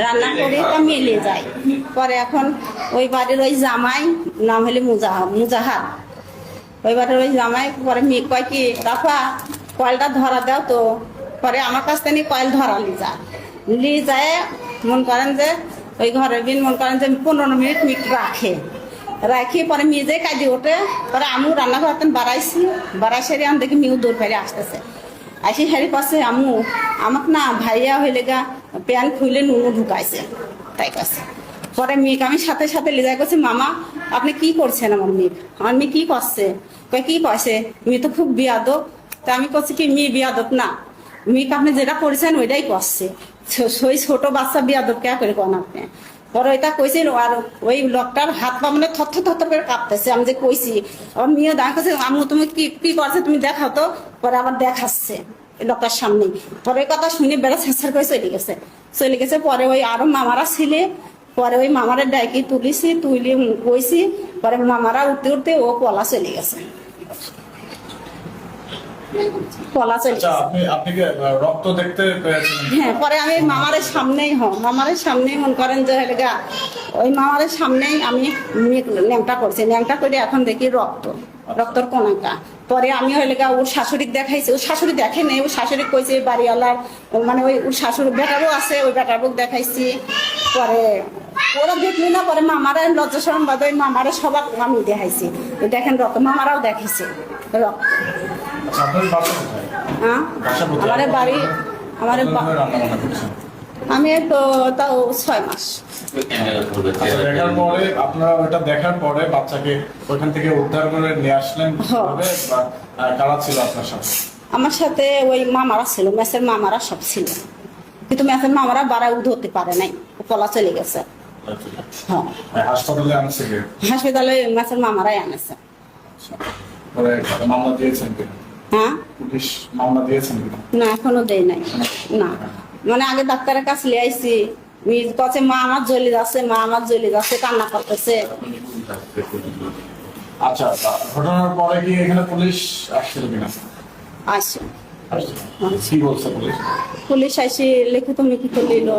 রান্না করি তা মিলে যায়। পরে এখন ওই বাড়ির ওই জামাই, নাম হলে মুজাহার, ওই বাড়ির ওই জামাই পরে মেয়ে কয় কি রাফা কয়েলটা ধরা দাও তো। পরে আমার কাছ থেকে কয়েল ধরা লি যায় মন করেন যে ওই ঘরের বিন মন করেন যে 15 মিনিট রাখি পরে মেয়ে কাজে ওঠে। পরে আমিও রান্নাঘর বাড়াইছি আমি দেখি মেয়েও দৌড় ফেলে আসতেছে। আসি হারি পাশে আমাকে না ভাইয়া হইলে গা প্যান্ট খুলে নুনু ঢুকাইছে তাই কাছে। পরে মেয়েকে আমি সাথে সাথে লিজাই করছি, মামা আপনি কি করছেন? আমার মেয়ে কি করছে? কি করছে? মেয়ে তো খুব বিয়াদব। তা আমি করছি কি মেয়ে বিয়াদব না, মেয়েকে আপনি যেটা করেছেন ওইটাই করছে। ওই ছোট বাচ্চা বিয়াদব কে করে কোন আপনি? পরে ওইটা কইছিল আর ওই লোকটার হাত পা মানে থর করে কাঁপতেছে। আমি যে কইছি আমার মেয়ে দেখাচ্ছে আম্মু তুমি কি করছে তুমি দেখাও তো। পরে আবার দেখাচ্ছে লোকটার সামনে। পরে ওই কথা শুনে বেড়া ছেঁচার করে চলে গেছে। পরে ওই আরো মামারা ছিলে, পরে ওই মামারা ডাইকে তুলি কইছি। পরে মামারা উঠতে ও পলা চলে গেছে। রক্ত দেখতে পেয়েছেন? হ্যাঁ, পরে আমি মামারের সামনেই মন করেন যে ওই মামারের সামনেই আমি ন্যাংটা করছি। ন্যাংটা করে এখন দেখি রক্তর কোনাকা। পরে আমি ওর শাশুড়ি দেখাইছি, ওর শাশুড়ি দেখে নেই, ওর শাশুড়ি কইছে বাড়িওয়ালার মানে ওর শাশুড়ি বেটারও আছে, ওই বেটার বুক দেখাইছি। পরে ওরা দেখলি না, পরে মামারা লজ্জা শরম বাদ ওই মামারা সবার আমি দেখাইছি দেখেন রক্ত, মামারাও দেখেছে রক্ত। হ্যাঁ, আমার বাড়ি আমি তো তাও 6 মাস। দেখার পরে বাচ্চাকে ওইখান থেকে উদ্ধার করে নিয়ে আসলেন কারা ছিল আপনার সাথে? আমার সাথে ওই মামারা ছিল, মেসের মামারা সব ছিল, কিন্তু মেসের মামারা বাড়া ধরতে পারে নাই, পলা চলে গেছে। হাসপাতালে মেসের মামারাই আনেছে। মামলা দিয়েছেন? হ্যাঁ, পুলিশ মামলা দিয়েছেন? না এখনো দেয় নাই। না মানে আগে ডাক্তারের কাছে লিয়ে আইছি, কাছে মা আমার জ্বলে যাচ্ছে কান্না করতেছে। আচ্ছা, ঘটনার পরে কি এখানে পুলিশ আসছিল কিনা? আসছে, কি বলছে পুলিশ? পুলিশ আসি লিখিত মিখিত নিল।